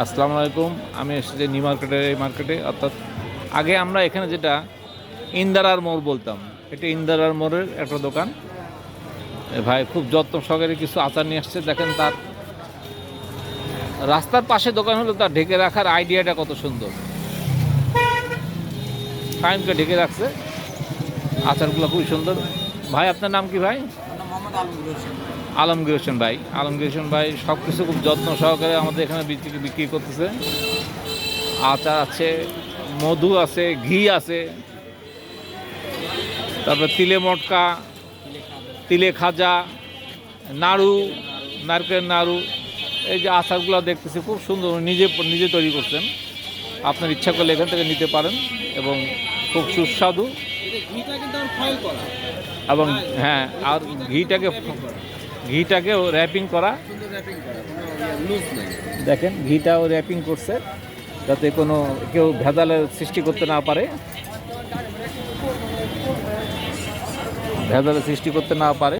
আসসালামু আলাইকুম। আমি এসেছি নিউ মার্কেটের এই মার্কেটে, অর্থাৎ আগে আমরা এখানে যেটা ইন্দারার মোড় বলতাম, এটা ইন্দারার মোড়ের একটা দোকান। ভাই খুব যত্ন সহকারে কিছু আচার নিয়ে আসছে। দেখেন তার রাস্তার পাশে দোকান হলো, তার ঢেকে রাখার আইডিয়াটা কত সুন্দর। টাইমকে ঢেকে রাখছে, আচারগুলো খুবই সুন্দর। ভাই আপনার নাম কি ভাই? আলমগীর হোসেন ভাই। আলমগীর হোসেন ভাই সব কিছু খুব যত্ন সহকারে আমাদের এখানে বিক্রি করতেছে। আচার আছে, মধু আছে, ঘি আছে, তারপর তিলে মটকা, তিলে খাজা, নাড়ু, নারকেল নাড়ু। এই যে আচারগুলো দেখতেছি খুব সুন্দর, নিজে নিজে তৈরি করছেন। আপনার ইচ্ছা করলে এখান থেকে নিতে পারেন এবং খুব সুস্বাদু। এবং হ্যাঁ, আর ঘিটাকেও র্যাপিং করা। দেখেন ঘিটাও র্যাপিং করছে যাতে কোনো কেউ ভেজালের সৃষ্টি করতে না পারে, ভেজালের সৃষ্টি করতে না পারে।